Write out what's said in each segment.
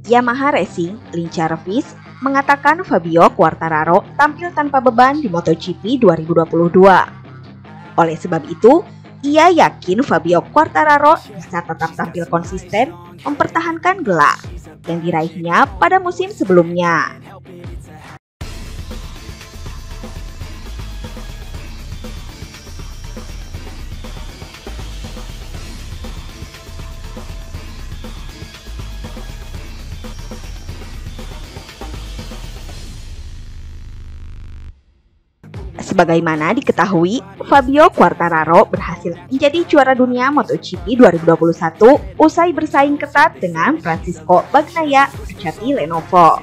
Yamaha Racing, Lin Jarvis, mengatakan Fabio Quartararo tampil tanpa beban di MotoGP 2022. Oleh sebab itu, ia yakin Fabio Quartararo bisa tetap tampil konsisten mempertahankan gelar yang diraihnya pada musim sebelumnya. Sebagaimana diketahui, Fabio Quartararo berhasil menjadi juara dunia MotoGP 2021 usai bersaing ketat dengan Francisco Bagnaia Ducati Lenovo.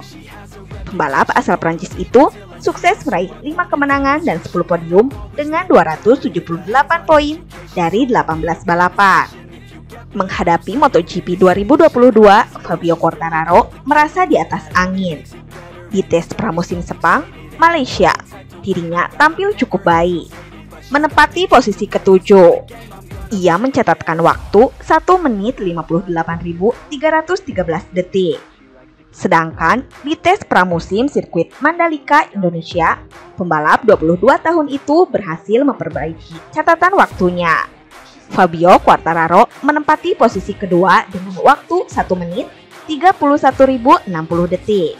Pembalap asal Prancis itu sukses meraih 5 kemenangan dan 10 podium dengan 278 poin dari 18 balapan. Menghadapi MotoGP 2022, Fabio Quartararo merasa di atas angin. Di tes pramusim Sepang, Malaysia, dirinya tampil cukup baik, menempati posisi ke-7. Ia mencatatkan waktu 1 menit 58.313 detik. Sedangkan di tes pramusim sirkuit Mandalika, Indonesia, pembalap 22 tahun itu berhasil memperbaiki catatan waktunya. Fabio Quartararo menempati posisi kedua dengan waktu 1 menit 31.060 detik.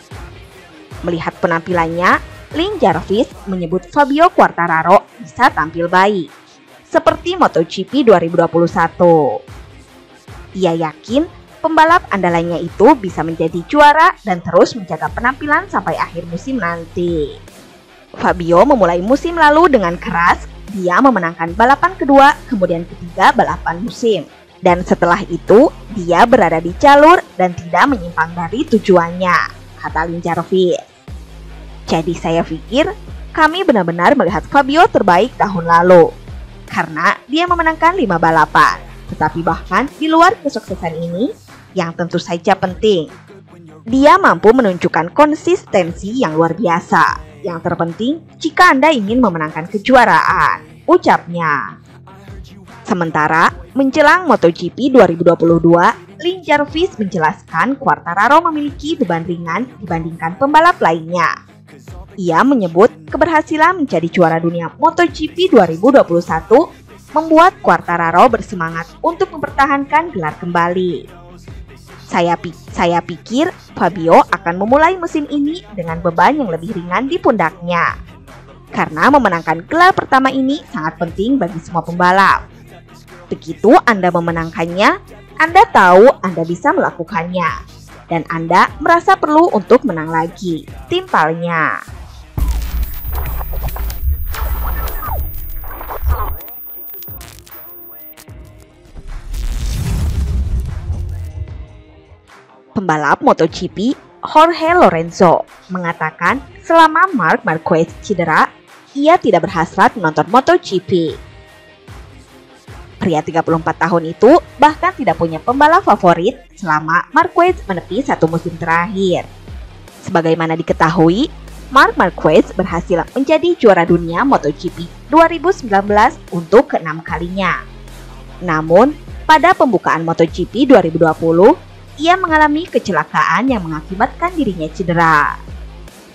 Melihat penampilannya, Lin Jarvis menyebut Fabio Quartararo bisa tampil baik, seperti MotoGP 2021. Ia yakin pembalap andalannya itu bisa menjadi juara dan terus menjaga penampilan sampai akhir musim nanti. Fabio memulai musim lalu dengan keras, dia memenangkan balapan kedua, kemudian ketiga balapan musim. Dan setelah itu, dia berada di jalur dan tidak menyimpang dari tujuannya, kata Lin Jarvis. Jadi saya pikir kami benar-benar melihat Fabio terbaik tahun lalu karena dia memenangkan 5 balapan. Tetapi bahkan di luar kesuksesan ini, yang tentu saja penting, dia mampu menunjukkan konsistensi yang luar biasa. Yang terpenting jika Anda ingin memenangkan kejuaraan, ucapnya. Sementara menjelang MotoGP 2022, Lin Jarvis menjelaskan Quartararo memiliki beban ringan dibandingkan pembalap lainnya. Ia menyebut keberhasilan menjadi juara dunia MotoGP 2021 membuat Quartararo bersemangat untuk mempertahankan gelar kembali. Saya pikir Fabio akan memulai musim ini dengan beban yang lebih ringan di pundaknya. Karena memenangkan gelar pertama ini sangat penting bagi semua pembalap. Begitu Anda memenangkannya, Anda tahu Anda bisa melakukannya. Dan Anda merasa perlu untuk menang lagi, timpalnya. Pembalap MotoGP Jorge Lorenzo mengatakan selama Marc Marquez cedera, ia tidak berhasrat menonton MotoGP. Pria 34 tahun itu bahkan tidak punya pembalap favorit selama Marquez menepi satu musim terakhir. Sebagaimana diketahui, Marc Marquez berhasil menjadi juara dunia MotoGP 2019 untuk ke-6 kalinya. Namun, pada pembukaan MotoGP 2020, ia mengalami kecelakaan yang mengakibatkan dirinya cedera.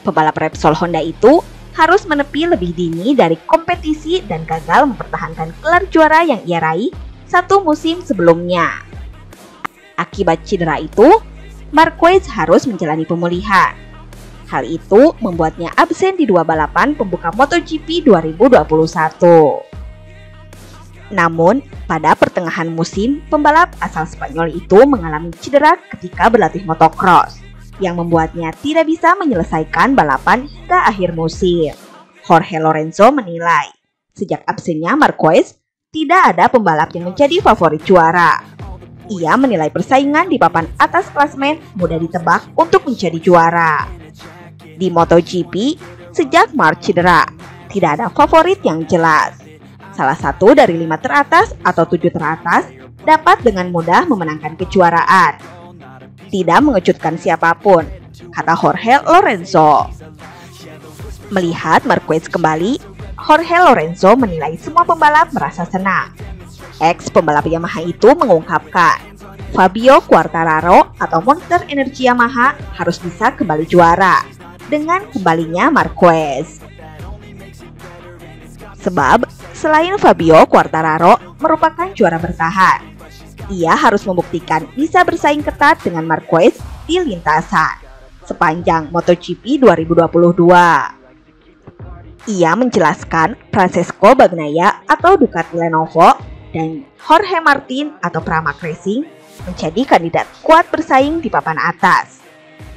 Pembalap Repsol Honda itu harus menepi lebih dini dari kompetisi dan gagal mempertahankan gelar juara yang ia raih satu musim sebelumnya. Akibat cedera itu, Marquez harus menjalani pemulihan. Hal itu membuatnya absen di 2 balapan pembuka MotoGP 2021. Namun, pada pertengahan musim, pembalap asal Spanyol itu mengalami cedera ketika berlatih motocross, yang membuatnya tidak bisa menyelesaikan balapan hingga akhir musim. Jorge Lorenzo menilai, sejak absennya Marquez, tidak ada pembalap yang menjadi favorit juara. Ia menilai persaingan di papan atas klasmen mudah ditebak untuk menjadi juara. Di MotoGP, sejak Marc cedera, tidak ada favorit yang jelas. Salah satu dari 5 teratas atau 7 teratas dapat dengan mudah memenangkan kejuaraan. Tidak mengejutkan siapapun, kata Jorge Lorenzo. Melihat Marquez kembali, Jorge Lorenzo menilai semua pembalap merasa senang. Ex pembalap Yamaha itu mengungkapkan, Fabio Quartararo atau Monster Energy Yamaha harus bisa kembali juara dengan kembalinya Marquez. Sebab selain Fabio Quartararo merupakan juara bertahan, ia harus membuktikan bisa bersaing ketat dengan Marquez di lintasan sepanjang MotoGP 2022. Ia menjelaskan Francesco Bagnaia atau Ducati Lenovo dan Jorge Martin atau Pramac Racing menjadi kandidat kuat bersaing di papan atas.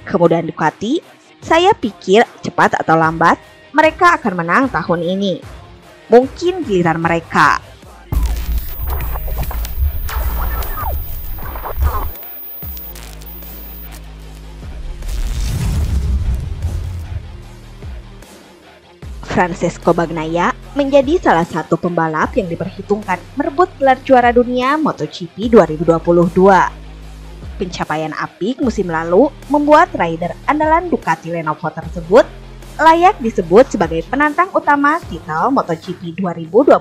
Kemudian Ducati, saya pikir cepat atau lambat mereka akan menang tahun ini. Mungkin giliran mereka. Francesco Bagnaia menjadi salah satu pembalap yang diperhitungkan merebut gelar juara dunia MotoGP 2022. Pencapaian apik musim lalu membuat rider andalan Ducati Lenovo tersebut layak disebut sebagai penantang utama titel MotoGP 2022.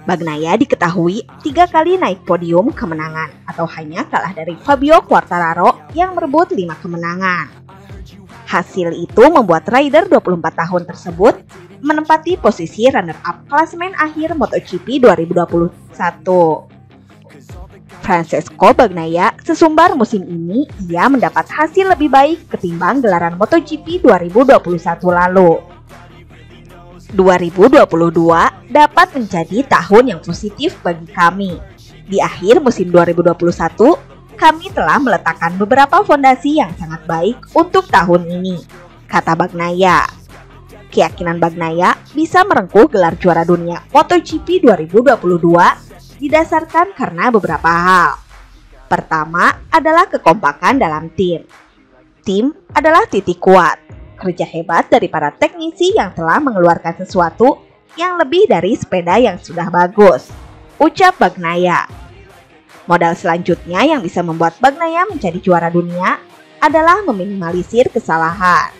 Bagnaia diketahui 3 kali naik podium kemenangan atau hanya kalah dari Fabio Quartararo yang merebut 5 kemenangan. Hasil itu membuat rider 24 tahun tersebut menempati posisi runner-up klasemen akhir MotoGP 2021. Francesco Bagnaia sesumbar musim ini ia mendapat hasil lebih baik ketimbang gelaran MotoGP 2021 lalu. 2022 dapat menjadi tahun yang positif bagi kami. Di akhir musim 2021, kami telah meletakkan beberapa fondasi yang sangat baik untuk tahun ini, kata Bagnaia. Keyakinan Bagnaia bisa merengkuh gelar juara dunia MotoGP 2022 didasarkan karena beberapa hal. Pertama adalah kekompakan dalam tim. Tim adalah titik kuat, kerja hebat dari para teknisi yang telah mengeluarkan sesuatu yang lebih dari sepeda yang sudah bagus, ucap Bagnaia. Modal selanjutnya yang bisa membuat Bagnaia menjadi juara dunia adalah meminimalisir kesalahan.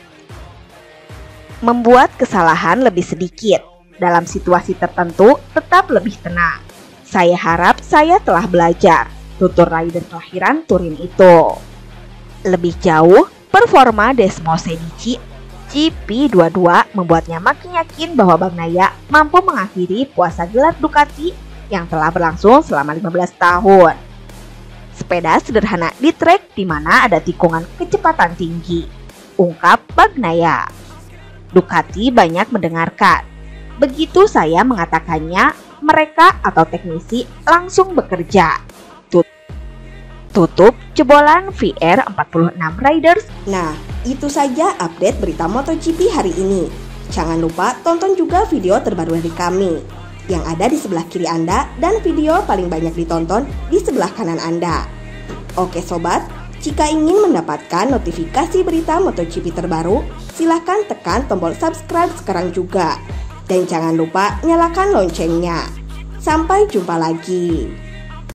Membuat kesalahan lebih sedikit, dalam situasi tertentu tetap lebih tenang. Saya harap saya telah belajar, tutur rider kelahiran Turin itu. Lebih jauh, performa Desmos Sedici GP22 membuatnya makin yakin bahwa Bagnaia mampu mengakhiri puasa gelar Ducati yang telah berlangsung selama 15 tahun. Sepeda sederhana di trek di mana ada tikungan kecepatan tinggi, ungkap Bagnaia. Ducati banyak mendengarkan. Begitu saya mengatakannya, mereka atau teknisi langsung bekerja. Tutup jebolan VR46 Riders. Nah, itu saja update berita MotoGP hari ini. Jangan lupa tonton juga video terbaru dari kami yang ada di sebelah kiri Anda dan video paling banyak ditonton di sebelah kanan Anda. Oke sobat, jika ingin mendapatkan notifikasi berita MotoGP terbaru, silahkan tekan tombol subscribe sekarang juga. Dan jangan lupa nyalakan loncengnya. Sampai jumpa lagi.